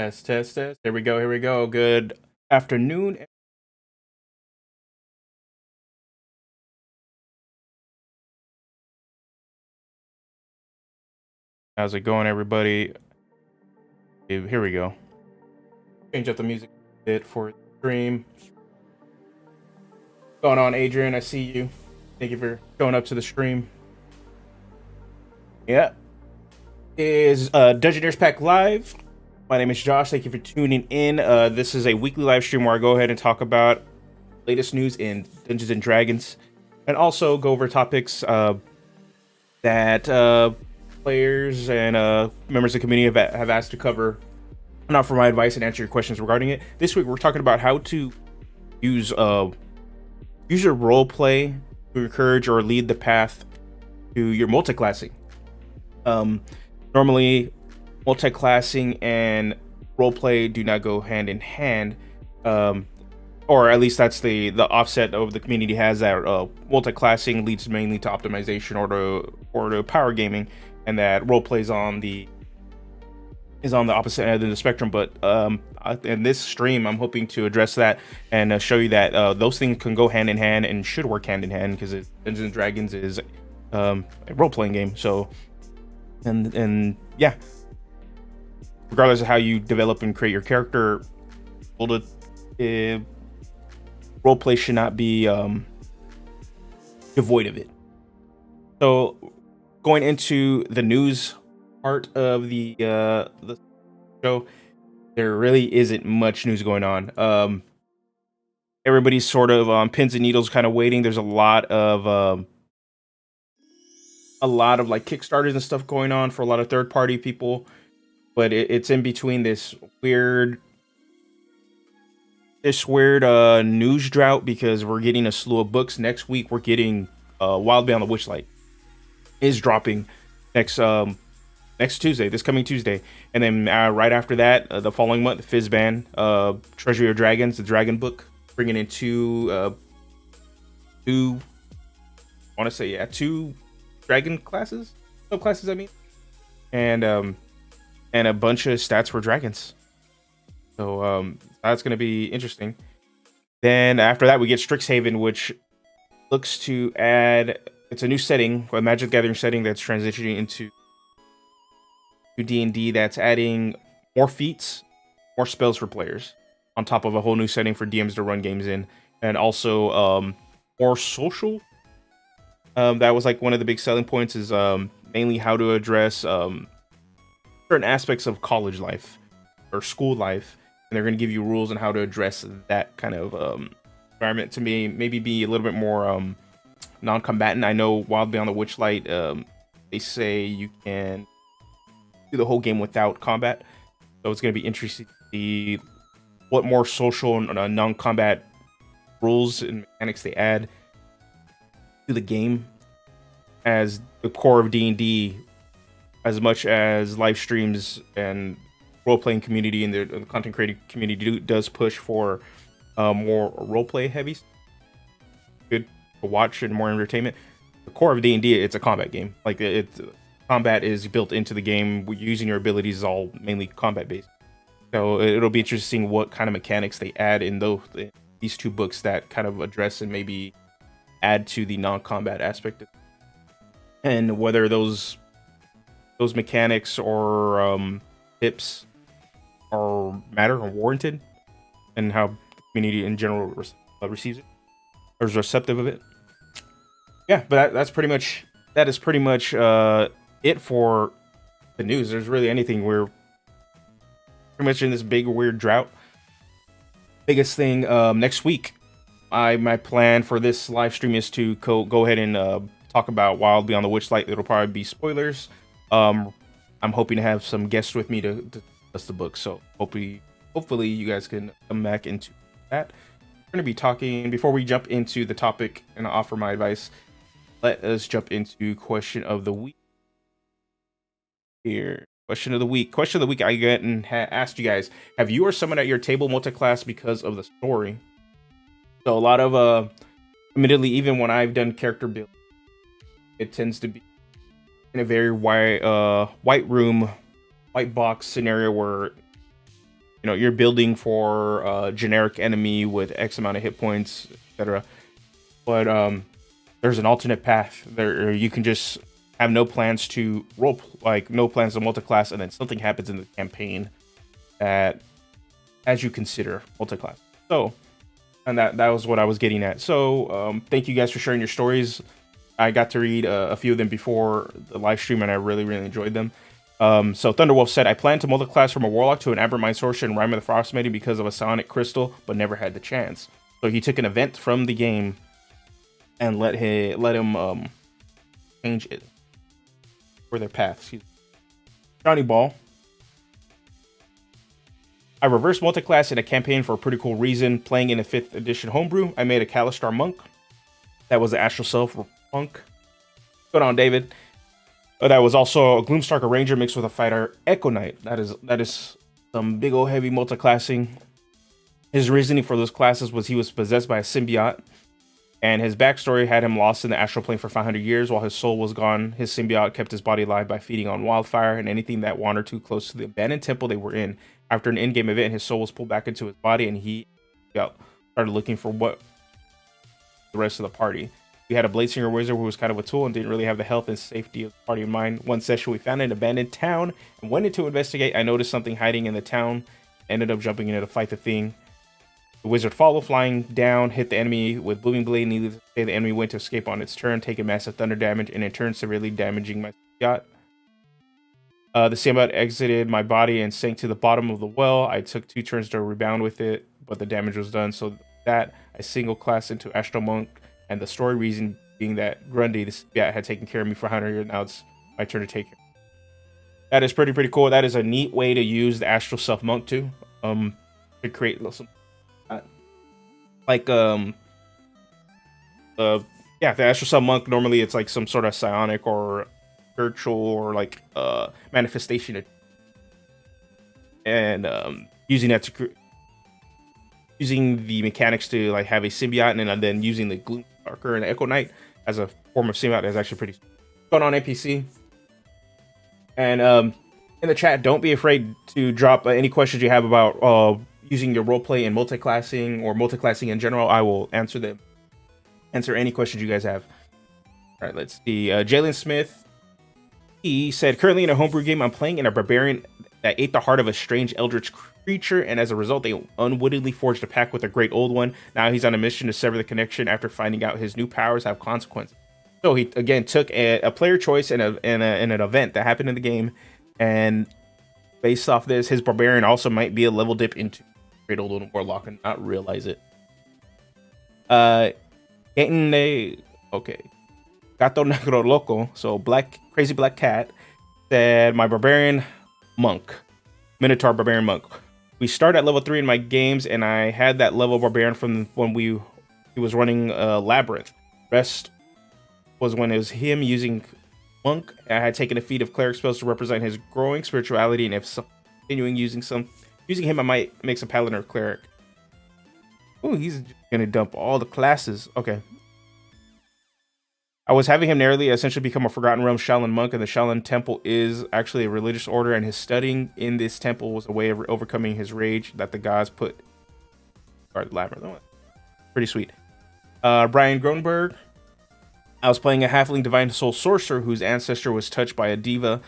Test, test, test. Here we go. Here we go. Good afternoon. How's it going, everybody? Here we go. Change up the music a bit for the stream. What's going on, Adrian? I see you. Thank you for showing up to the stream. Yeah. Is Dungeoneers Pack Live. My name is Josh. Thank you for tuning in. This is a weekly live stream where I go ahead and talk about latest news in Dungeons and Dragons, and also go over topics that players and members of the community have asked to cover, not for my advice and answer your questions regarding it. This week we're talking about how to use your role play to encourage or lead the path to your multiclassing. Normally, multiclassing and roleplay do not go hand in hand, or at least that's the offset of the community has, that multiclassing leads mainly to optimization or to power gaming, and that roleplay is on the opposite end of the spectrum. But in this stream, I'm hoping to address that and show you that those things can go hand in hand and should work hand in hand, because Dungeons and Dragons is a role-playing game. So, and yeah, regardless of how you develop and create your character, roleplay should not be devoid of it. So, going into the news part of the show, there really isn't much news going on. Everybody's sort of on pins and needles, kind of waiting. There's a lot of like Kickstarters and stuff going on for a lot of third-party people, but it's in between this weird news drought, because we're getting a slew of books. Next week we're getting Wild Beyond the Witchlight is dropping next Tuesday, this coming Tuesday, and then right after that, the following month, Fizzban, Treasury of Dragons, the Dragon book, bringing in two dragon subclasses, I mean, and a bunch of stats for dragons. So that's going to be interesting. Then after that, we get Strix Haven, which looks to add. It's a new setting, a Magic the Gathering setting that's transitioning into D&D. That's adding more feats, more spells for players, on top of a whole new setting for DMs to run games in, and also more social. That was like one of the big selling points, is mainly how to address certain aspects of college life or school life, and they're going to give you rules on how to address that kind of environment to maybe be a little bit more non-combatant. I know Wild Beyond the Witchlight, they say you can do the whole game without combat, so it's going to be interesting to see what more social and non-combat rules and mechanics they add to the game, as the core of D&D, as much as live streams and role-playing community and the content creating community does push for more role-play heavy, good to watch and more entertainment. The core of D&D, it's a combat game. Like, combat is built into the game. Using your abilities is all mainly combat based. So it'll be interesting what kind of mechanics they add in these two books that kind of address and maybe add to the non-combat aspect, and whether those mechanics or tips are matter or warranted, and how the community in general receives it or is receptive of it. Yeah, but that is pretty much it for the news. There's really anything. We're pretty much in this big weird drought. Biggest thing next week, my plan for this live stream is to go ahead and talk about Wild Beyond the Witchlight. It'll probably be spoilers. I'm hoping to have some guests with me to discuss the book, so hopefully you guys can come back into that. We're going to be talking, before we jump into the topic and offer my advice, let us jump into question of the week here. Question of the week. I get and asked you guys: have you or someone at your table multiclass because of the story? So a lot of admittedly, even when I've done character build, it tends to be in a very white room, white box scenario, where you're building for a generic enemy with X amount of hit points, etc. But there's an alternate path. There you can just have no plans to no plans to multiclass, and then something happens in the campaign that as you consider multiclass. So, and that was what I was getting at. So, thank you guys for sharing your stories. I got to read a few of them before the live stream, and I really, really enjoyed them. So Thunderwolf said, I planned to multiclass from a Warlock to an Ambermine Sorcerer and Rime of the Frostmaiden because of a Psionic Crystal, but never had the chance. So he took an event from the game and let him change it for their paths. Johnny Ball. I reversed multiclass in a campaign for a pretty cool reason. Playing in a 5th edition homebrew, I made a Kalistar Monk. That was the Astral Self Monk. Good on, David. That was also a Gloomstalker Ranger mixed with a fighter Echo Knight. That is some big old heavy multiclassing. His reasoning for those classes was he was possessed by a symbiote, and his backstory had him lost in the astral plane for 500 years. While his soul was gone, his symbiote kept his body alive by feeding on wildfire and anything that wandered too close to the abandoned temple they were in. After an in-game event, his soul was pulled back into his body, and he started looking for what the rest of the party. We had a Bladesinger Wizard who was kind of a tool and didn't really have the health and safety of the party in mind. One session, we found an abandoned town and went in to investigate. I noticed something hiding in the town, ended up jumping in to fight the thing. The wizard followed, flying down, hit the enemy with Booming Blade. Needless to say, the enemy went to escape on its turn, taking massive thunder damage, and in turn severely damaging my yacht. The symbiote exited my body and sank to the bottom of the well. I took 2 turns to rebound with it, but the damage was done. So that I single class into Astral Monk. And the story reason being that Grundy, this had taken care of me for 100 years. Now it's my turn to take care. That is pretty cool. That is a neat way to use the Astral Self Monk too. To create some the Astral Self Monk. Normally it's like some sort of psionic or spiritual or like manifestation, and using that to using the mechanics to like have a symbiote, and then using the Gloomstalker and Echo Knight as a form of symbiote is actually pretty going on NPC. And in the chat, don't be afraid to drop any questions you have about using your roleplay and multiclassing or multiclassing in general. I will answer them. Answer any questions you guys have. All right, let's see. Jalen Smith, he said, currently in a homebrew game, I'm playing in a barbarian that ate the heart of a strange eldritch creature, and as a result, they unwittingly forged a pact with a great old one. Now he's on a mission to sever the connection after finding out his new powers have consequences. So he again took a player choice in an event that happened in the game, and based off this, his barbarian also might be a level dip into great old one Warlock and not realize it. Okay. Gato Negro Loco, so crazy black cat, said my barbarian monk, Minotaur barbarian monk. We start at level 3 in my games, and I had that level barbarian from when he was running Labyrinth. Rest was when it was him using monk. I had taken a feat of cleric spells to represent his growing spirituality, and if continuing using him, I might make some paladin or cleric. Ooh, he's gonna dump all the classes. Okay. I was having him narrowly essentially become a Forgotten Realm Shaolin monk, and the Shaolin Temple is actually a religious order, and his studying in this temple was a way of overcoming his rage that the gods put. Labyrinth. Pretty sweet. Brian Gronberg. I was playing a halfling divine soul sorcerer whose ancestor was touched by a deva,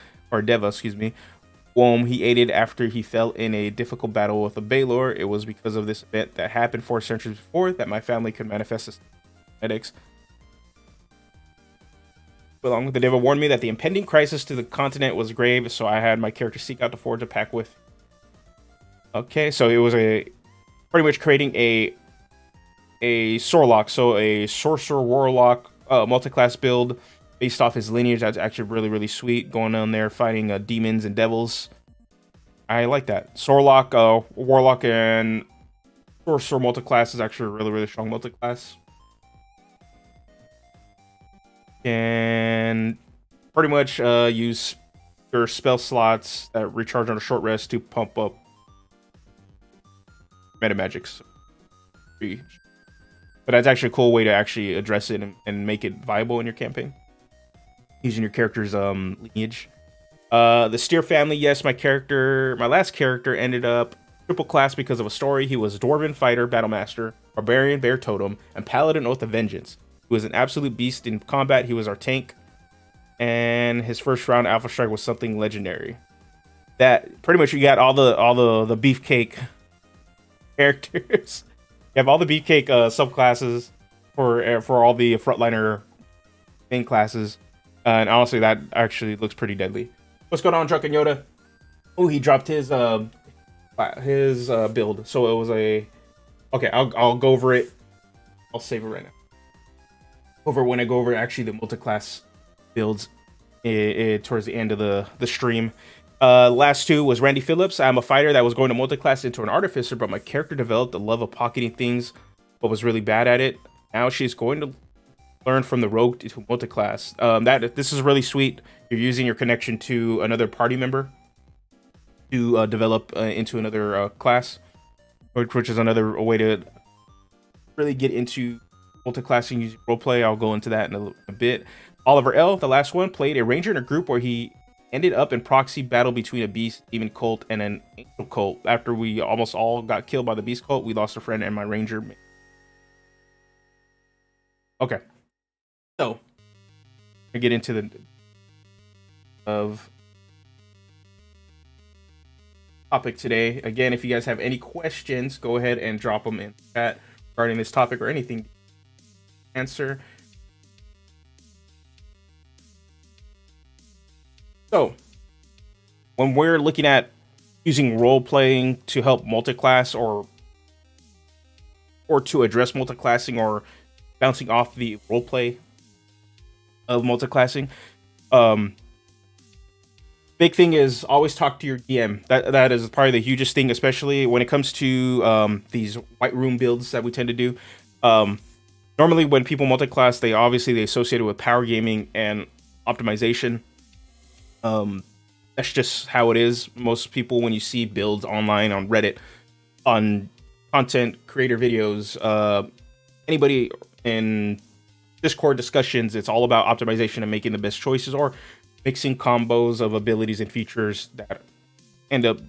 whom he aided after he fell in a difficult battle with a Baelor. It was because of this event that happened 4 centuries before that my family could manifest this genetics. Along with the Deva warned me that the impending crisis to the continent was grave, so I had my character seek out to forge a pact with. Okay, so it was pretty much creating a Sorlock, so a sorcerer warlock multi-class build based off his lineage. That's actually really sweet. Going on there fighting demons and devils. I like that. Sorlock, warlock, and sorcerer multi-class is actually a really strong multi-class. And pretty much use your spell slots that recharge on a short rest to pump up meta magics. But that's actually a cool way to actually address it and make it viable in your campaign using your character's lineage. The Steer family, yes, my last character ended up Triple class because of a story. He was Dwarven Fighter, Battlemaster, Barbarian, Bear Totem, and Paladin, Oath of Vengeance. He was an absolute beast in combat. He was our tank. And his first round Alpha Strike was something legendary. That pretty much you got all the beefcake characters. You have all the beefcake subclasses for all the frontliner main classes. And honestly, that actually looks pretty deadly. What's going on, Drunken Yoda? Oh, he dropped his build. So it was a... Okay, I'll go over it. I'll save it right now. Over when I go over actually the multiclass builds towards the end of the stream. Last two was Randy Phillips. I'm a fighter that was going to multiclass into an artificer, but my character developed a love of pocketing things, but was really bad at it. Now she's going to learn from the rogue to multiclass. This is really sweet. You're using your connection to another party member to develop into another class, which is another way to really get into multiclassing using roleplay. I'll go into that in a bit. Oliver L., the last one, played a ranger in a group where he ended up in proxy battle between a beast demon cult and an angel cult. After we almost all got killed by the beast cult, we lost a friend and my ranger. Okay, so I get into the topic today. Again, if you guys have any questions, go ahead and drop them in the chat regarding this topic or anything. Answer. So, when we're looking at using role playing to help multiclass or to address multiclassing or bouncing off the roleplay of multiclassing, big thing is always talk to your DM. That is probably the hugest thing, especially when it comes to these white room builds that we tend to do. Normally, when people multiclass, they associate it with power gaming and optimization. That's just how it is. Most people, when you see builds online on Reddit, on content creator videos, anybody in Discord discussions, it's all about optimization and making the best choices or mixing combos of abilities and features that end up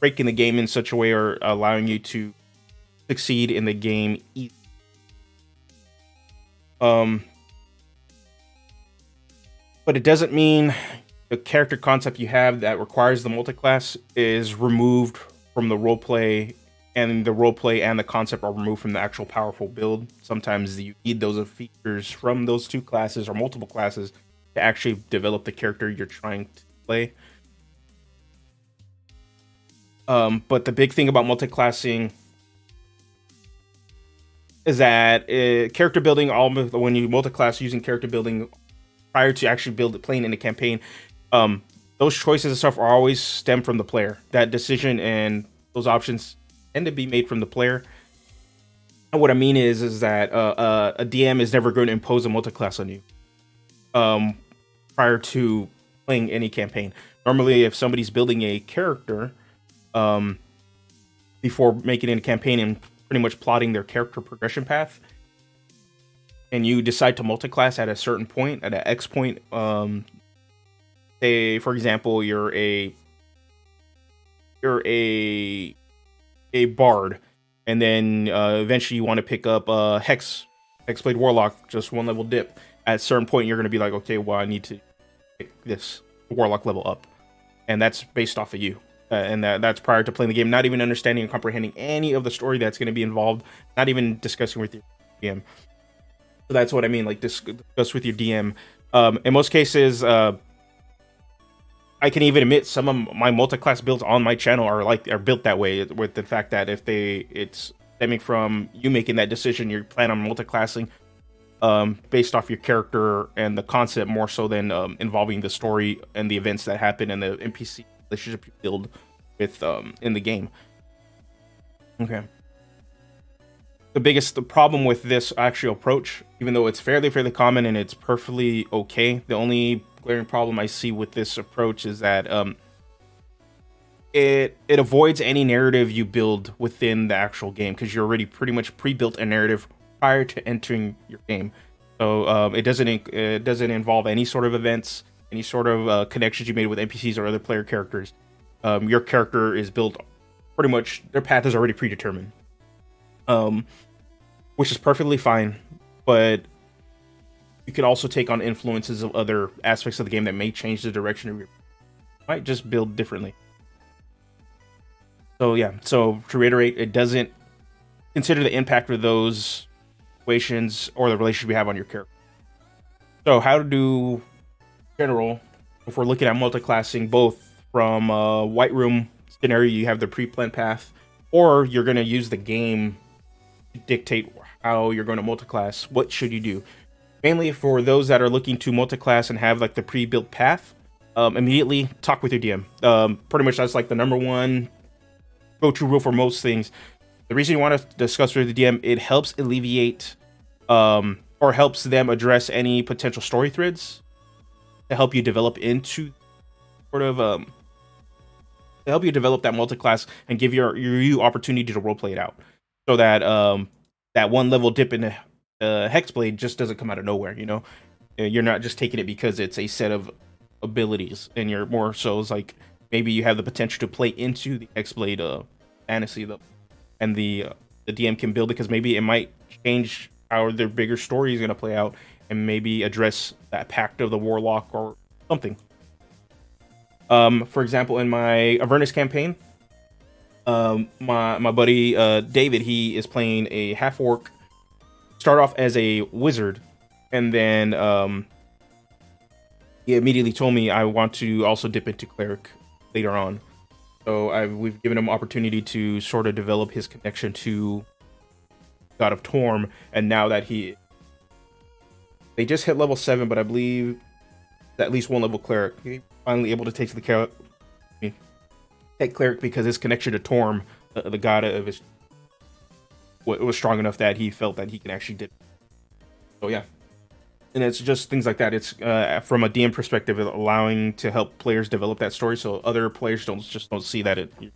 breaking the game in such a way or allowing you to succeed in the game easily. But it doesn't mean the character concept you have that requires the multiclass is removed from the roleplay, and the roleplay and the concept are removed from the actual powerful build. Sometimes you need those features from those two classes or multiple classes to actually develop the character you're trying to play. But the big thing about multiclassing is that character building, when you multiclass using character building prior to actually playing in a campaign, those choices and stuff are always stem from the player. That decision and those options tend to be made from the player. And what I mean is that a DM is never going to impose a multiclass on you prior to playing any campaign. Normally, if somebody's building a character before making it a campaign and pretty much plotting their character progression path, and you decide to multiclass at a certain point, at an X point, say for example you're a bard, and then eventually you want to pick up Hexblade Warlock, just one level dip. At a certain point, you're going to be like, okay, well, I need to pick this Warlock level up, and that's based off of you. And that's prior to playing the game, not even understanding and comprehending any of the story that's going to be involved, not even discussing with your DM. So that's what I mean, like discuss with your DM. In most cases, I can even admit some of my multi-class builds on my channel are built that way, with the fact that it's stemming from you making that decision, you plan on multi-classing based off your character and the concept more so than involving the story and the events that happen and the NPC relationship you build with in the game. Okay. The problem with this actual approach, even though it's fairly common and it's perfectly okay, the only glaring problem I see with this approach is that it avoids any narrative you build within the actual game, because you're already pretty much pre-built a narrative prior to entering your game. So it doesn't involve any sort of events, any sort of connections you made with NPCs or other player characters. Your character is built pretty much their path is already predetermined, which is perfectly fine. But you can also take on influences of other aspects of the game that may change the direction of your. Might just build differently. So yeah. So to reiterate, it doesn't consider the impact of those situations or the relationship you have on your character. So how to do general, if we're looking at multiclassing, both from White Room scenario, you have the pre-planned path, or you're going to use the game to dictate how you're going to multiclass. What should you do? Mainly for those that are looking to multiclass and have like the pre-built path, immediately talk with your DM. Pretty much that's like the number one go-to rule for most things. The reason you want to discuss with the DM, it helps alleviate or helps them address any potential story threads to help you develop into sort of to help you develop that multiclass and give you opportunity to roleplay it out, so that that one level dip in the hexblade just doesn't come out of nowhere. You know, you're not just taking it because it's a set of abilities, and you're more so it's like maybe you have the potential to play into the hexblade fantasy though, and the DM can build, because maybe it might change how their bigger story is going to play out, and maybe address that pact of the Warlock or something. For example, in my Avernus campaign, my buddy David, he is playing a half orc. Start off as a wizard, and then he immediately told me I want to also dip into cleric later on. So we've given him opportunity to sort of develop his connection to God of Torm, and now that they just hit level 7, but I believe at least one level cleric. He's finally able to take cleric because his connection to Torm, the god of his, was strong enough that he felt that he can actually dip. So yeah, and it's just things like that. It's from a DM perspective, allowing to help players develop that story, so other players don't see that you're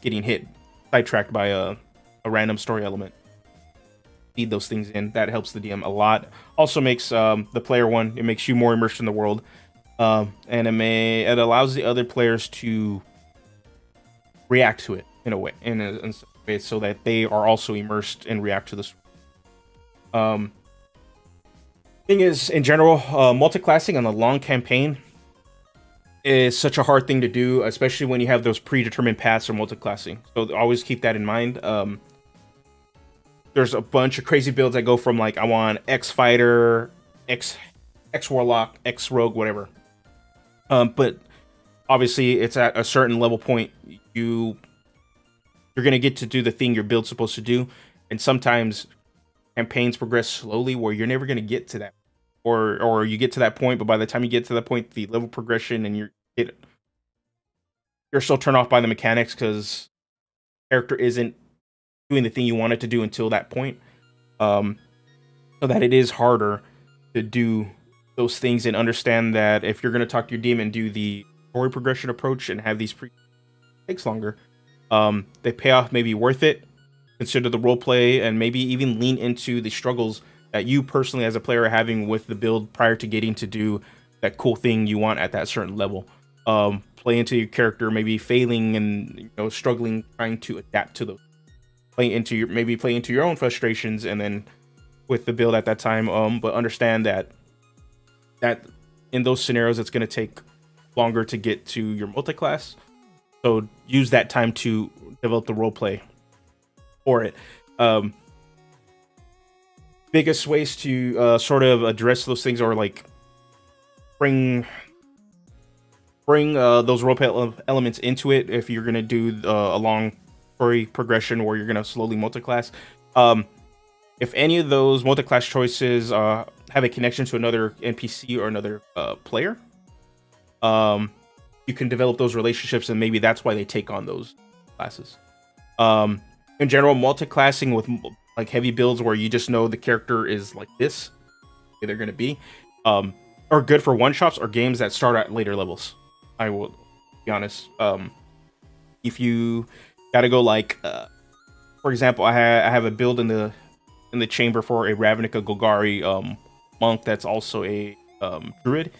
getting hit sidetracked by a random story element. Feed those things in. That helps the DM a lot. Also makes the player one. It makes you more immersed in the world, and it allows the other players to react to it in a way, so that they are also immersed and react to this. Thing is, in general, multiclassing on a long campaign is such a hard thing to do, especially when you have those predetermined paths for multiclassing. So always keep that in mind. There's a bunch of crazy builds that go from like, I want X fighter, X warlock, X rogue, whatever. But obviously, it's at a certain level point you're gonna get to do the thing your build's supposed to do, and sometimes campaigns progress slowly where you're never gonna get to that, or you get to that point, but by the time you get to that point, the level progression and you're still turned off by the mechanics because character isn't doing the thing you want it to do until that point, so that it is harder to do those things and understand that if you're going to talk to your DM and do the story progression approach and have these takes longer, the payoff may be worth it. Consider the role play and maybe even lean into the struggles that you personally as a player are having with the build prior to getting to do that cool thing you want at that certain level. Play into your character maybe failing and struggling, trying to adapt to those. Play into your own frustrations, and then with the build at that time. But understand that in those scenarios, it's going to take longer to get to your multiclass. So use that time to develop the role play for it. Biggest ways to sort of address those things are like bring those role play elements into it. If you're going to do a long story progression where you're going to slowly multiclass, if any of those multiclass choices have a connection to another NPC or another player, you can develop those relationships, and maybe that's why they take on those classes. In general, multiclassing with like heavy builds where you just know the character is like this, they're going to be, are good for one shots or games that start at later levels. I will be honest. If you got to go like, for example, I have a build in the chamber for a Ravnica Golgari monk that's also a druid.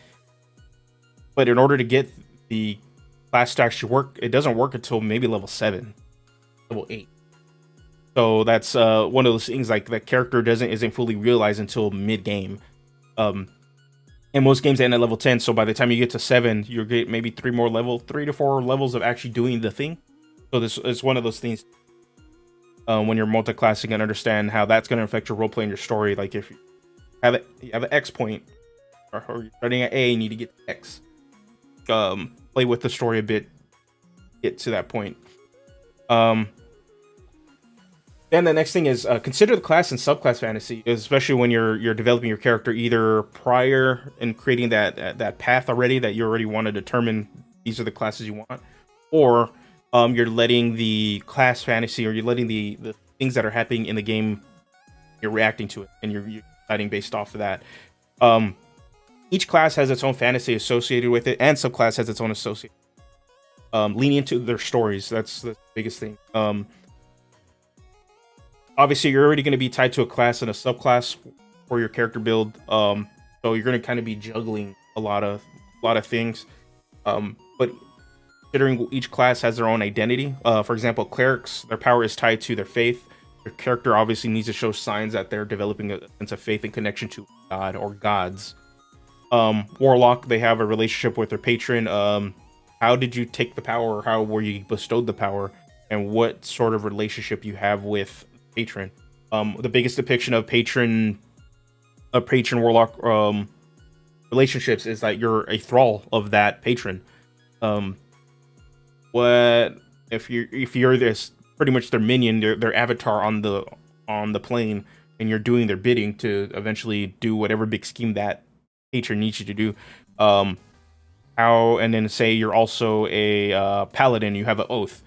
But in order to get the class to actually work, it doesn't work until maybe level 7. level 8. So that's one of those things, like the character isn't fully realized until mid game. And most games end at level 10, so by the time you get to 7, you get maybe 3 to 4 levels of actually doing the thing. So this is one of those things when you're multiclassing and understand how that's going to affect your roleplay and your story. Like if you have an X point, or you're starting at A and you need to get to X. Play with the story a bit, get to that point. Then the next thing is consider the class and subclass fantasy, especially when you're developing your character either prior and creating that path already that you already want to determine these are the classes you want, or you're letting the class fantasy, or you're letting the things that are happening in the game, you're reacting to it and you're deciding based off of that. Each class has its own fantasy associated with it, and subclass has its own associated. Leaning into their stories, that's the biggest thing. Obviously, you're already going to be tied to a class and a subclass for your character build, so you're going to kind of be juggling a lot of things. But considering each class has their own identity, for example, clerics, their power is tied to their faith. Your character obviously needs to show signs that they're developing a sense of faith and connection to God or gods. Warlock, they have a relationship with their patron. How did you take the power, or how were you bestowed the power, and what sort of relationship you have with patron. The biggest depiction of patron warlock relationships is that you're a thrall of that patron. What if you're this pretty much their minion, their avatar on the plane, and you're doing their bidding to eventually do whatever big scheme that patron needs you to do. And then say you're also a paladin, you have an oath.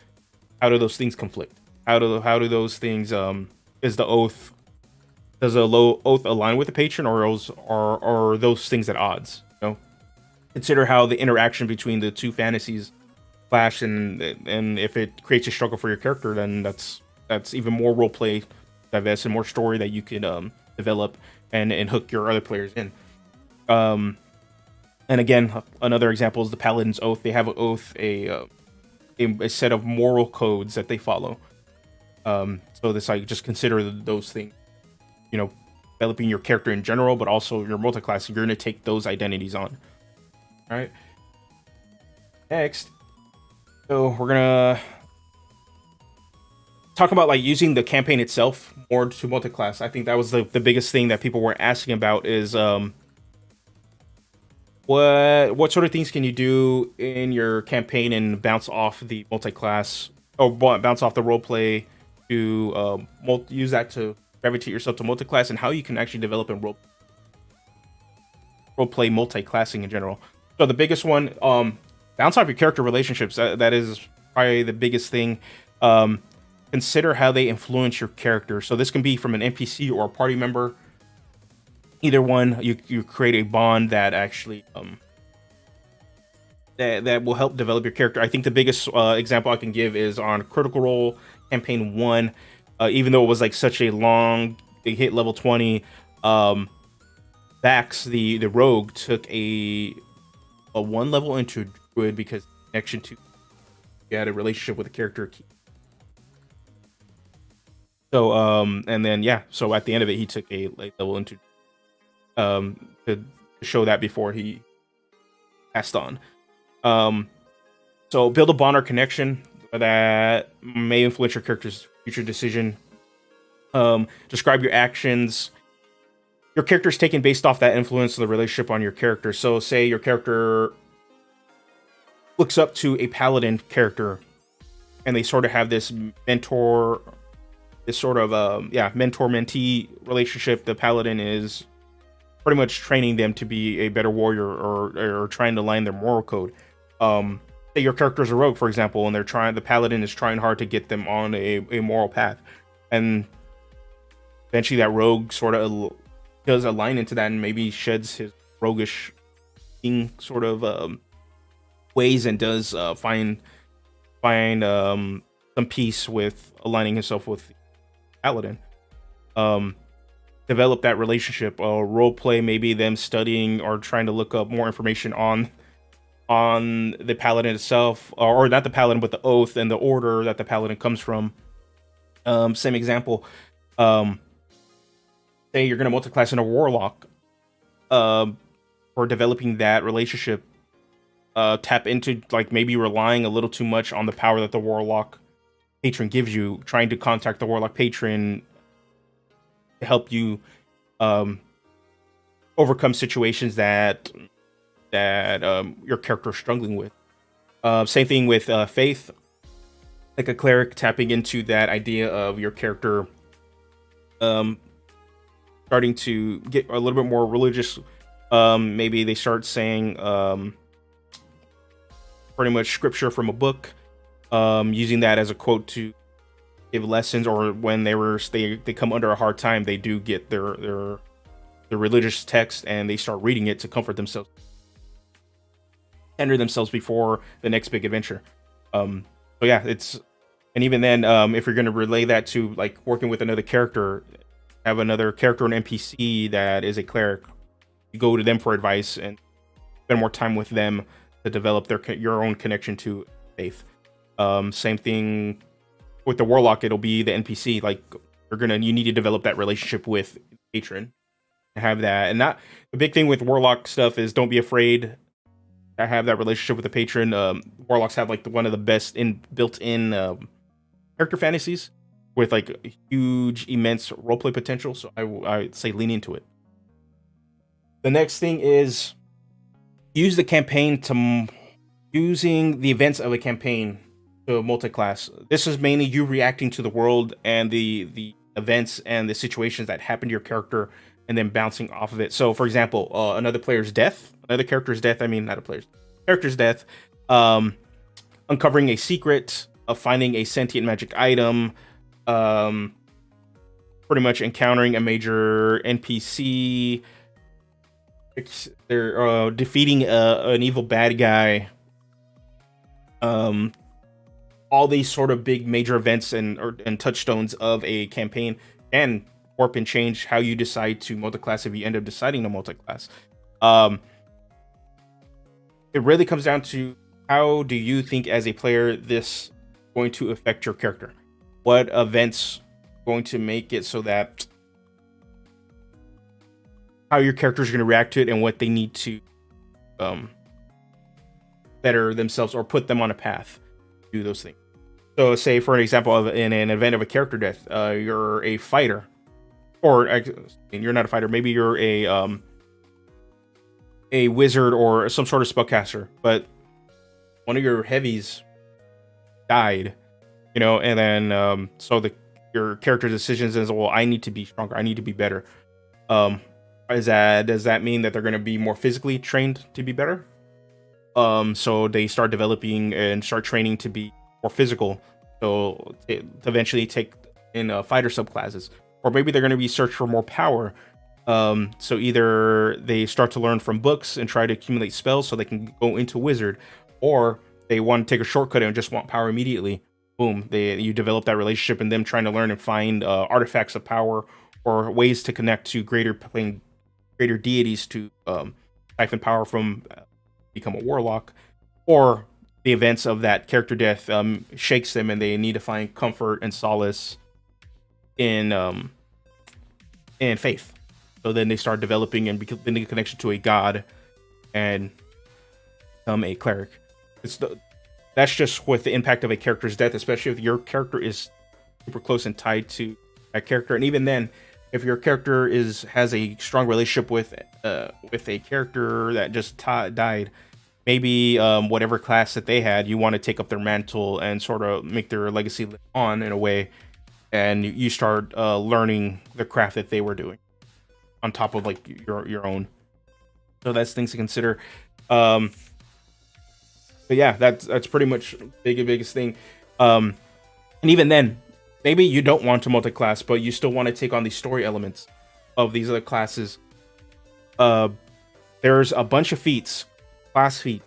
How do those things conflict? How do those things does the oath align with the patron, or are those things at odds? You know, consider how the interaction between the two fantasies clash, and if it creates a struggle for your character, then that's even more roleplay diverse and more story that you can develop and hook your other players in. And again, another example is the Paladin's Oath. They have an oath, a set of moral codes that they follow. So this, like, just consider those things, you know, developing your character in general, but also your multiclass. You're going to take those identities on. All right. Next, so we're gonna talk about like using the campaign itself more to multiclass. I think that was the biggest thing that people were asking about is what sort of things can you do in your campaign and bounce off the multiclass, or bounce off the roleplay to use that to gravitate yourself to multiclass, and how you can actually develop and roleplay multiclassing in general. So the biggest one, bounce off your character relationships. That is probably the biggest thing. Consider how they influence your character. So this can be from an NPC or a party member. Either one, you create a bond that actually that will help develop your character. I think the biggest example I can give is on Critical Role Campaign 1. Even though it was like such a long, they hit level 20. Vax, the rogue, took a 1 level into Druid because connection to, you had a relationship with the character. So and then so at the end of it, he took a level into to show that before he passed on. So build a bond or connection that may influence your character's future decision. Describe your actions. Your character is taken based off that influence of the relationship on your character. So say your character looks up to a paladin character, and they sort of have this mentor-mentee relationship. The paladin is pretty much training them to be a better warrior, or trying to align their moral code. Say your character's a rogue, for example, and the paladin is trying hard to get them on a moral path, and eventually that rogue sort of does align into that and maybe sheds his roguish sort of ways, and does find some peace with aligning himself with the paladin. Develop that relationship. Role play, maybe them studying or trying to look up more information on the paladin itself, or not the paladin, but the oath and the order that the paladin comes from, Same example. Um, Say you're going to multiclass in a Warlock. For developing that relationship, tap into like maybe relying a little too much on the power that the Warlock patron gives you, trying to contact the Warlock patron to help you um, overcome situations that your character is struggling with. Same thing with faith, like a cleric tapping into that idea of your character um, starting to get a little bit more religious. Maybe they start saying pretty much scripture from a book, using that as a quote to give lessons, or when they come under a hard time, they do get their religious text and they start reading it to comfort themselves, tender themselves before the next big adventure. So yeah, and even then, if you're going to relay that to like working with another character, have another character, an NPC that is a cleric, you go to them for advice and spend more time with them to develop your own connection to faith. Same thing with the Warlock, it'll be the NPC. Like you need to develop that relationship with the patron, have that. And not the big thing with Warlock stuff is don't be afraid to have that relationship with the patron. Warlocks have like one of the best built-in character fantasies with like huge, immense roleplay potential. So I'd say lean into it. The next thing is use the campaign using the events of a campaign to multiclass. This is mainly you reacting to the world and the events and the situations that happen to your character, and then bouncing off of it. So, for example, another character's death, uncovering a secret, finding a sentient magic item, pretty much encountering a major NPC, they're defeating an evil bad guy. All these sort of big major events and touchstones of a campaign can warp and change how you decide to multiclass if you end up deciding to multiclass. It really comes down to how do you think as a player this going to affect your character? What events going to make it so that how your characters are going to react to it and what they need to better themselves or put them on a path to do those things. So say for an example in an event of a character death, you're a fighter, or you're not a fighter, maybe you're a wizard or some sort of spellcaster, but one of your heavies died, and then your character's decisions is, well, I need to be stronger, I need to be better. Does that mean that they're going to be more physically trained to be better? So they start developing and start training to be more physical, so to eventually take in fighter subclasses. Or maybe they're going to be search for more power. So either they start to learn from books and try to accumulate spells so they can go into wizard, or they want to take a shortcut and just want power immediately. Boom, you develop that relationship and them trying to learn and find artifacts of power or ways to connect to greater deities to siphon power from become a warlock. Or the events of that character death shakes them and they need to find comfort and solace in faith. So then they start developing and building a connection to a god and become a cleric. That's just with the impact of a character's death, especially if your character is super close and tied to that character. And even then, if your character has a strong relationship with a character that just died, maybe whatever class that they had, you want to take up their mantle and sort of make their legacy live on in a way, and you start learning the craft that they were doing on top of like your own. So that's things to consider. But yeah, that's pretty much biggest thing. And even then, maybe you don't want to multiclass, but you still want to take on the story elements of these other classes. There's a bunch of feats, class feats,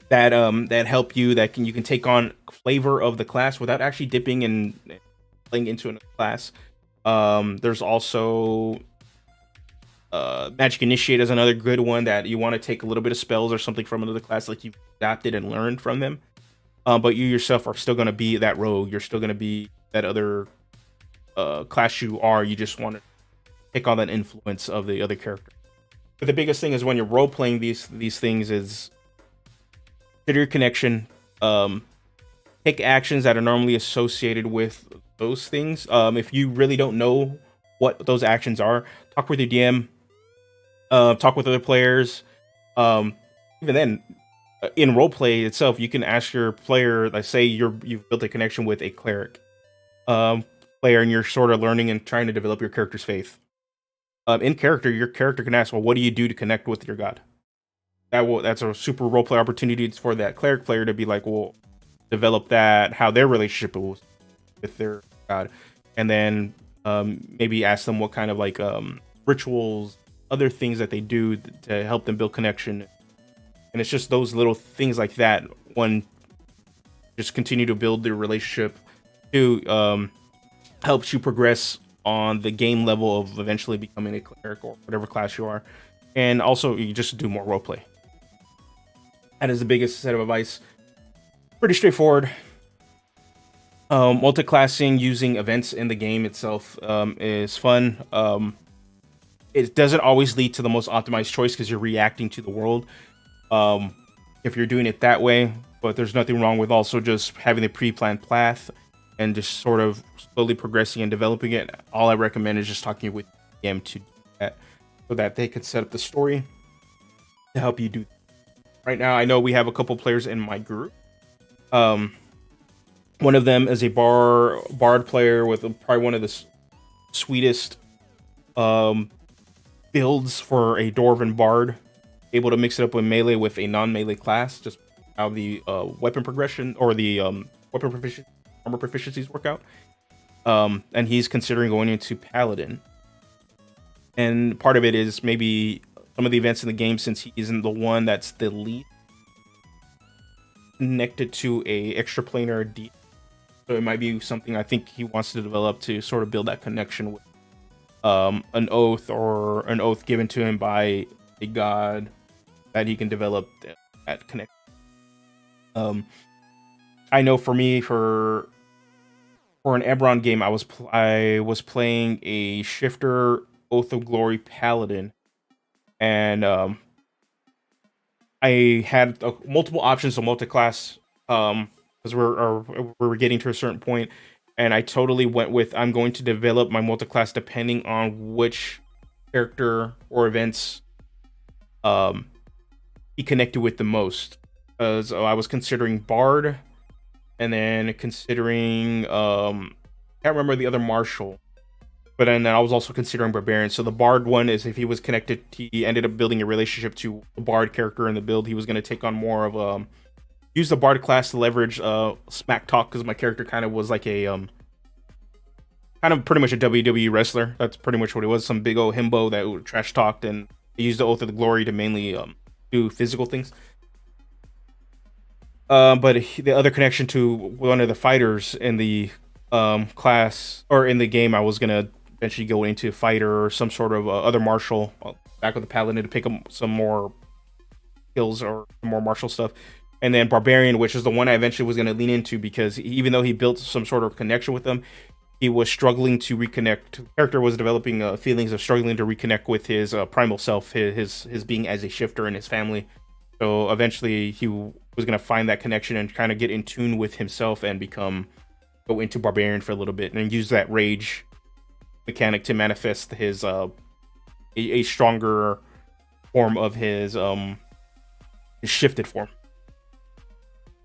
that help you, you can take on flavor of the class without actually dipping and playing into another class. There's also Magic Initiate is another good one that you want to take a little bit of spells or something from another class, like you've adapted and learned from them. But you yourself are still going to be that rogue. You're still going to be that other class you are. You just want to take on that influence of the other character. But the biggest thing is when you're role playing these things is consider your connection. Take actions that are normally associated with those things. If you really don't know what those actions are, talk with your DM. Talk with other players. Even then, in roleplay itself, you can ask your player. Like, say you've built a connection with a cleric player, and you're sort of learning and trying to develop your character's faith. In character, your character can ask, "Well, what do you do to connect with your god?" That's a super roleplay opportunity for that cleric player to be like, "Well, develop that how their relationship was with their god," and then maybe ask them what kind of like rituals, other things that they do to help them build connection. And it's just those little things like that. One, just continue to build their relationship. Two, helps you progress on the game level of eventually becoming a cleric or whatever class you are. And also, you just do more roleplay. That is the biggest set of advice. Pretty straightforward. Multiclassing using events in the game itself is fun. It doesn't always lead to the most optimized choice because you're reacting to the world. If you're doing it that way, but there's nothing wrong with also just having a pre-planned path and just sort of slowly progressing and developing it. All I recommend is just talking with them to do that so that they can set up the story to help you do that. Right now, I know we have a couple players in my group. One of them is a bard player with probably one of the sweetest builds for a dwarven bard, able to mix it up with melee with a non-melee class, just how the weapon progression or the weapon proficiency, armor proficiencies work out. And he's considering going into paladin, and part of it is maybe some of the events in the game, since he isn't the one that's the lead connected to a extraplanar D, so it might be something I think he wants to develop to sort of build that connection with an oath given to him by a god that he can develop that connection. I know for me, for an Ebron game, I was playing a shifter Oath of Glory paladin, and I had multiple options of multiclass because we're getting to a certain point, and I totally went with I'm going to develop my multiclass depending on which character or events he connected with the most. Because I was considering Bard, and then considering can't remember the other martial, but then I was also considering Barbarian. So the Bard one is if he was connected, he ended up building a relationship to the Bard character in the build. He was going to take on more of use the Bard class to leverage smack talk, because my character kind of was like a kind of pretty much a WWE wrestler. That's pretty much what it was. Some big old himbo that trash talked, and he used the Oath of the Glory to mainly do physical things. But the other connection to one of the fighters in the class or in the game, I was gonna eventually go into fighter or some sort of other martial back with the paladin to pick up some more skills or more martial stuff. And then Barbarian, which is the one I eventually was going to lean into, because even though he built some sort of connection with them, he was struggling to reconnect. The character was developing feelings of struggling to reconnect with his primal self, his being as a shifter in his family. So eventually he was going to find that connection and kind of get in tune with himself and go into Barbarian for a little bit and use that rage mechanic to manifest his a stronger form of his shifted form.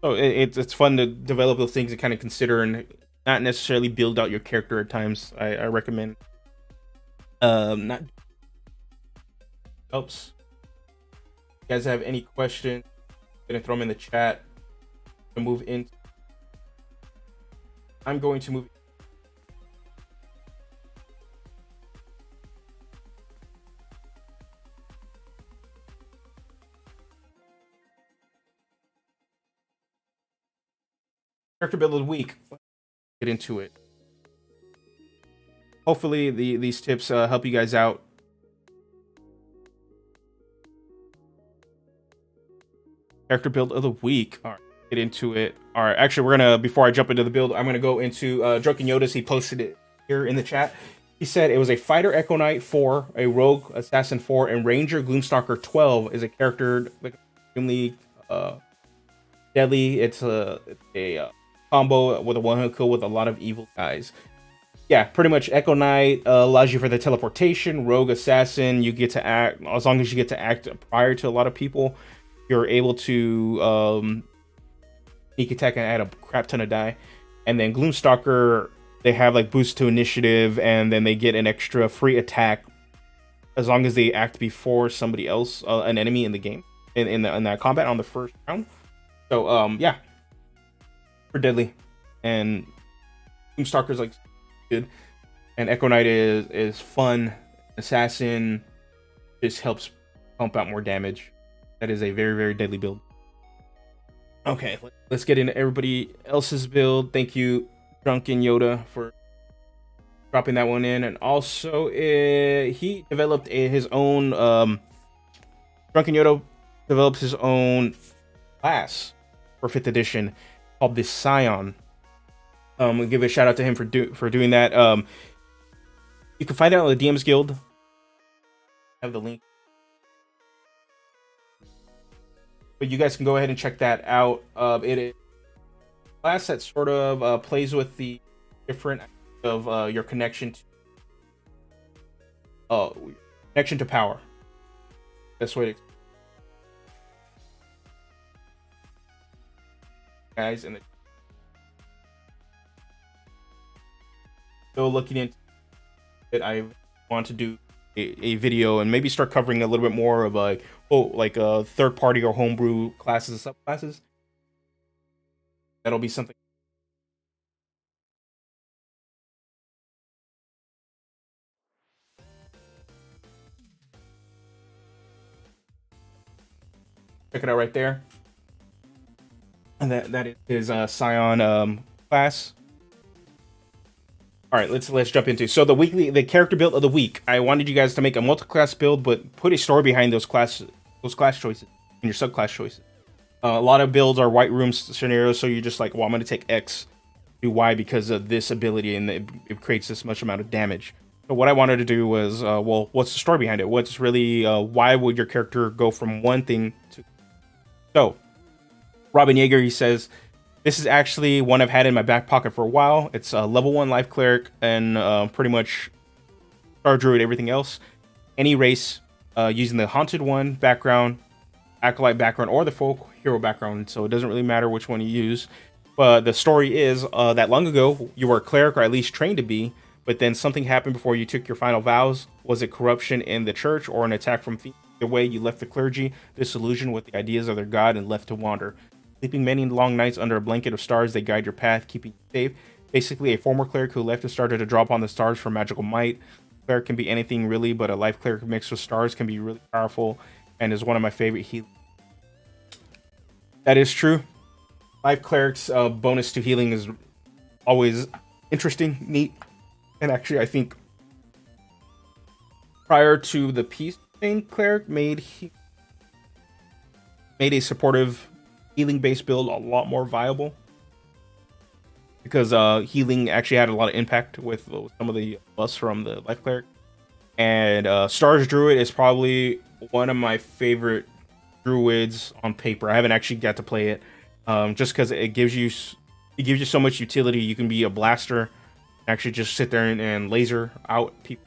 So it's fun to develop those things and kind of consider and not necessarily build out your character at times. I recommend not helps. If you guys have any questions, I'm gonna throw them in the chat. I'm going to move. Character build of the week. Get into it. Hopefully these tips help you guys out. Character build of the week. All right. get into it. All right, actually, we're gonna before I jump into the build, I'm gonna go into Drunken Yoda's. He posted it here in the chat. He said it was a Fighter Echo Knight 4, a Rogue Assassin 4, and Ranger Gloomstalker 12 is a character like extremely deadly. It's a combo with a one-hit kill with a lot of evil guys. Yeah, pretty much Echo Knight allows you for the teleportation. Rogue Assassin, you get to act, as long as you get to act prior to a lot of people, you're able to sneak attack and add a crap ton of die. And then Gloomstalker, they have like boost to initiative, and then they get an extra free attack as long as they act before somebody else, an enemy in the game, in that combat on the first round. So yeah, for deadly, and Gloomstalker's like good, and Echo Knight is fun. Assassin just helps pump out more damage. That is a very, very deadly build. Okay, let's get into everybody else's build. Thank you, Drunken Yoda, for dropping that one in. And also, he developed his own, Drunken Yoda develops his own class for 5th edition called the Scion. We'll give a shout out to him for doing that. You can find it on the DM's Guild. I have the link. But you guys can go ahead and check that out. It is a class that sort of plays with the different of your connection to power. That's what it guys, and still looking into it. I want to do a video and maybe start covering a little bit more of like third party or homebrew classes and subclasses. That'll be something. Check it out right there. And that is Scion class. All right, let's jump into the character build of the week. I wanted you guys to make a multi-class build, but put a story behind those class choices and your subclass choices. A lot of builds are white room scenarios, so you're just like, well, I'm going to take X, do Y because of this ability, and it creates this much amount of damage. So what I wanted to do was, well, what's the story behind it? What's really, why would your character go from one thing to... So, Robin Yeager, he says, this is actually one I've had in my back pocket for a while. It's a level 1 life cleric and pretty much Star Druid, everything else. Any race using the Haunted One background, Acolyte background, or the Folk Hero background. So it doesn't really matter which one you use. But the story is that long ago, you were a cleric, or at least trained to be, but then something happened before you took your final vows. Was it corruption in the church or an attack from thieves? Either way, you left the clergy disillusioned with the ideas of their god and left to wander. Sleeping many long nights under a blanket of stars, they guide your path, keeping you safe. Basically, a former cleric who left and started to draw upon the stars for magical might. Cleric can be anything really, but a life cleric mixed with stars can be really powerful and is one of my favorite healers. That is true. Life cleric's bonus to healing is always interesting, neat, and actually, I think prior to the Peace Chain cleric made a supportive healing-based build a lot more viable, because healing actually had a lot of impact with some of the buffs from the life cleric. And Stars Druid is probably one of my favorite druids on paper. I haven't actually got to play it, just because it gives you so much utility. You can be a blaster, actually just sit there and laser out people,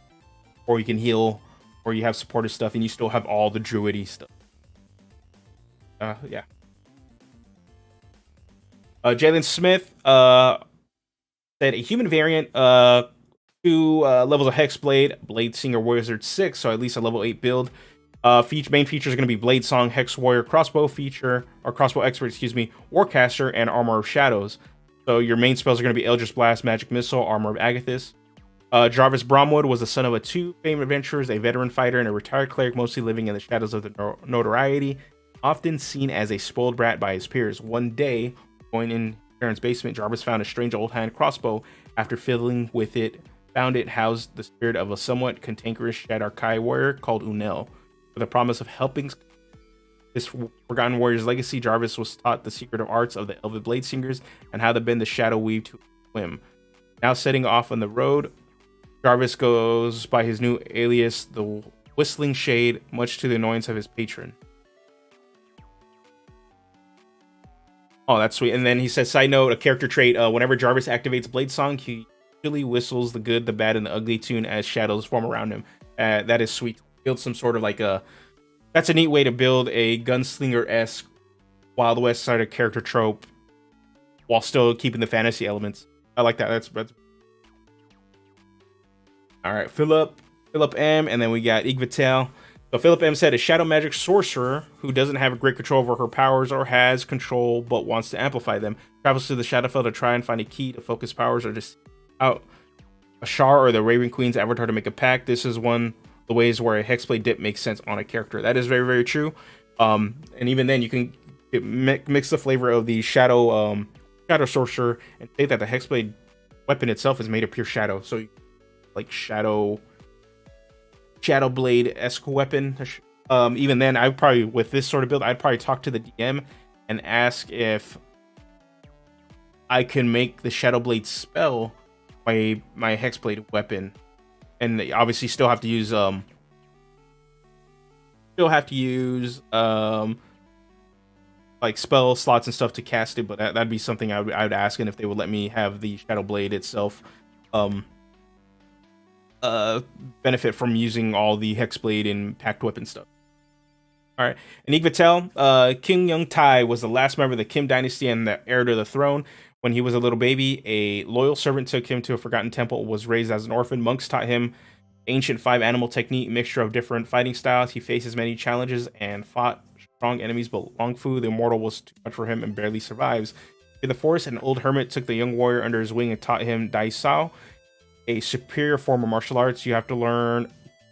or you can heal, or you have supportive stuff, and you still have all the druidy stuff. Yeah. Jalen Smith said a human variant, 2 levels of Hexblade, Blade Singer Wizard 6, so at least a level 8 build. Main feature is going to be Blade Song, Hex Warrior, Crossbow feature, or Crossbow Expert, Warcaster, and Armor of Shadows. So your main spells are going to be Eldritch Blast, Magic Missile, Armor of Agathis. Jarvis Bromwood was the son of 2 famed adventurers, a veteran fighter, and a retired cleric, mostly living in the shadows of the notoriety. Often seen as a spoiled brat by his peers. One day, going in Sharon's basement, Jarvis found a strange old hand crossbow. After fiddling with it, found it housed the spirit of a somewhat cantankerous Shadarkai warrior called Unel. With a promise of helping his Forgotten Warrior's legacy, Jarvis was taught the secret of arts of the Elven Blade Singers and how to bend the shadow weave to swim. Now setting off on the road, Jarvis goes by his new alias, the Whistling Shade, much to the annoyance of his patron. Oh, that's sweet. And then he says, side note, a character trait, whenever Jarvis activates Blade Song, he usually whistles the good, the bad, and the ugly tune as shadows form around him. That is sweet. Build some sort of like a... That's a neat way to build a gunslinger-esque Wild West side of character trope while still keeping the fantasy elements. I like that. That's... All right, Philip M, and then we got Igvitel. So Philip M said, a shadow magic sorcerer who doesn't have great control over her powers or has control but wants to amplify them travels to the Shadowfell to try and find a key to focus powers or just out Ashar or the Raven Queen's avatar to make a pact. This is one of the ways where a hexblade dip makes sense on a character. That is very, very true. And even then, you can mix the flavor of the shadow sorcerer and say that the hexblade weapon itself is made of pure shadow. So like shadow blade-esque weapon. Even then, I probably, with this sort of build, I'd probably talk to the DM and ask if I can make the shadow blade spell my hexblade weapon, and obviously still have to use like spell slots and stuff to cast it. But that'd be something I would ask, and if they would let me have the shadow blade itself benefit from using all the hexblade and packed weapon stuff. All right, and Igvitel, King Young Tai was the last member of the Kim dynasty and the heir to the throne. When he was a little baby, a loyal servant took him to a forgotten temple, was raised as an orphan. Monks taught him ancient 5-animal technique, mixture of different fighting styles. He faces many challenges and fought strong enemies, but Long Fu, the immortal, was too much for him and barely survives. In the forest, an old hermit took the young warrior under his wing and taught him Dai Sao, a superior form of martial arts. You have to learn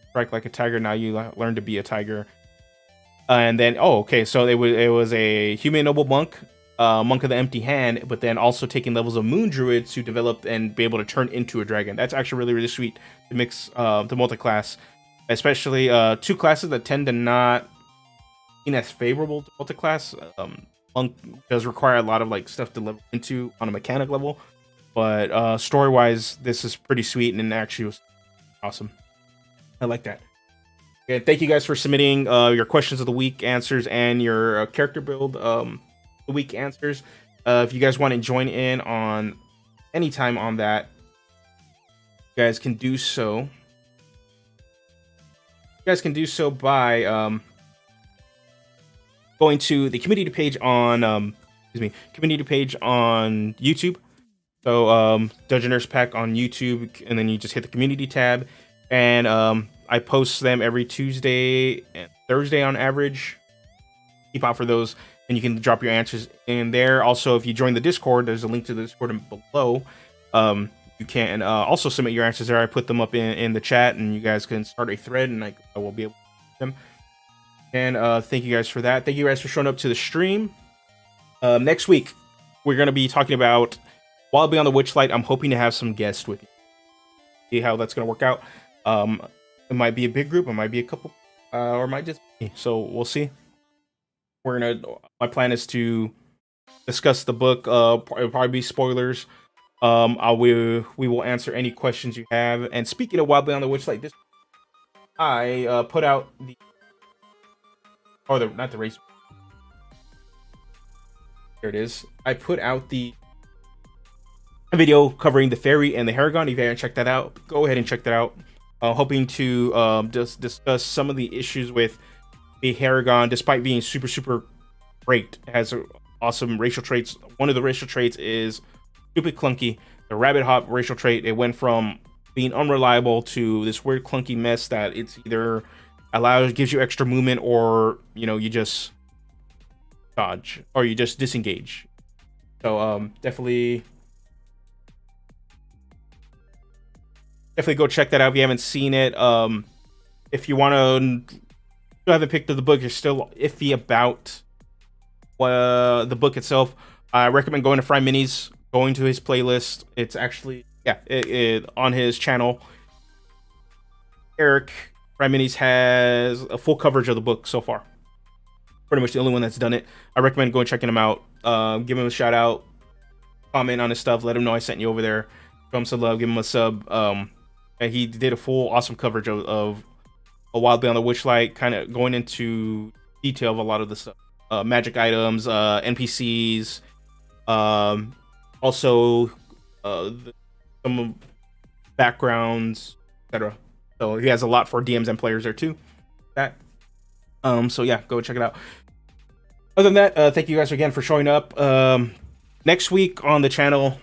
strike like a tiger. Now you learn to be a tiger. And then, so it was a human noble monk, monk of the empty hand, but then also taking levels of moon druid to develop and be able to turn into a dragon. That's actually really, really sweet to mix the multiclass, especially two classes that tend to not be as favorable to multiclass. Monk does require a lot of like stuff to level into on a mechanic level, but story wise, this is pretty sweet and actually was awesome. I like that. Okay, thank you guys for submitting your questions of the week answers and your character build the week answers. If you guys want to join in on any time on that, you guys can do so. You guys can do so by going to the community page on YouTube. So Dungeoneer's Pack on YouTube, and then you just hit the community tab, and I post them every Tuesday and Thursday on average. Keep out for those, and you can drop your answers in there. Also, if you join the Discord, there's a link to the Discord below. You can also submit your answers there. I put them up in the chat, and you guys can start a thread, and I will be able to do them. And thank you guys for that. Thank you guys for showing up to the stream. Next week, we're going to be talking about Wild Beyond the Witchlight. I'm hoping to have some guests with me. See how that's going to work out. It might be a big group, it might be a couple, or it might just be. So we'll see. My plan is to discuss the book. It'll probably be spoilers. We will answer any questions you have. And speaking of Wild Beyond the Witchlight, I put out not the race. There it is. I put out the video covering the fairy and the Haragon. If you haven't checked that out, go ahead and check that out. Hoping to just discuss some of the issues with the Haragon, despite being super, super great. It has awesome racial traits. One of the racial traits is stupid clunky. The rabbit hop racial trait, it went from being unreliable to this weird clunky mess that it's either gives you extra movement, or you just dodge, or you just disengage. So definitely go check that out if you haven't seen it. If you want to, still haven't picked up the book, you're still iffy about the book itself, I recommend going to Fry Minis, going to his playlist. It's actually on his channel. Eric Fry Minis has a full coverage of the book so far. pretty much the only one that's done it. I recommend going checking him out. Give him a shout out, comment on his stuff, let him know I sent you over there. Show him some love, give him a sub. And he did a full awesome coverage of A Wild Beyond the Witchlight, kind of going into detail of a lot of the stuff, magic items, NPCs, also some backgrounds, etc. So he has a lot for DMs and players there too. That. So yeah, go check it out. Other than that, thank you guys again for showing up. Next week on the channel,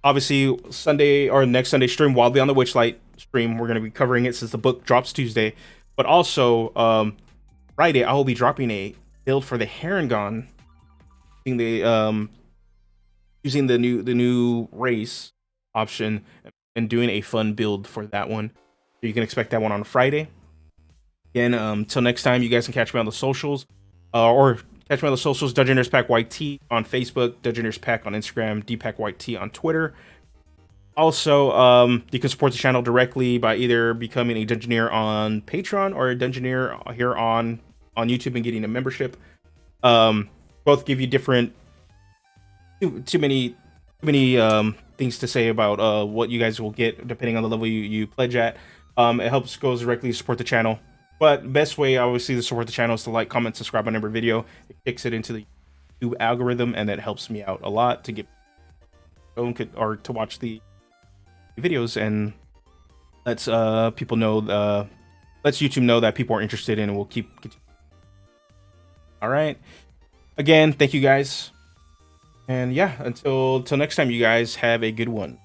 obviously Sunday or next Sunday stream, Wild Beyond the Witchlight stream, we're going to be covering it since the book drops Tuesday. But also Friday, I will be dropping a build for the Harengon, using the new race option and doing a fun build for that one. So you can expect that one on Friday. Again, until next time, you guys can catch me on the socials, or catch me on the socials, Dungeoneers Pack YT on Facebook, Dungeoneers Pack on Instagram, DPack YT on Twitter. Also, you can support the channel directly by either becoming a Dungeoneer on Patreon or a Dungeoneer here on YouTube and getting a membership. Both give you different, too many things to say about what you guys will get depending on the level you pledge at. It goes directly to support the channel. But best way, obviously, to support the channel is to like, comment, subscribe on every video. It kicks it into the YouTube algorithm, and that helps me out a lot to get or to watch the videos, and lets people know, lets YouTube know that people are interested in, and we'll keep. All right. Again, thank you guys, and yeah, until next time, you guys have a good one.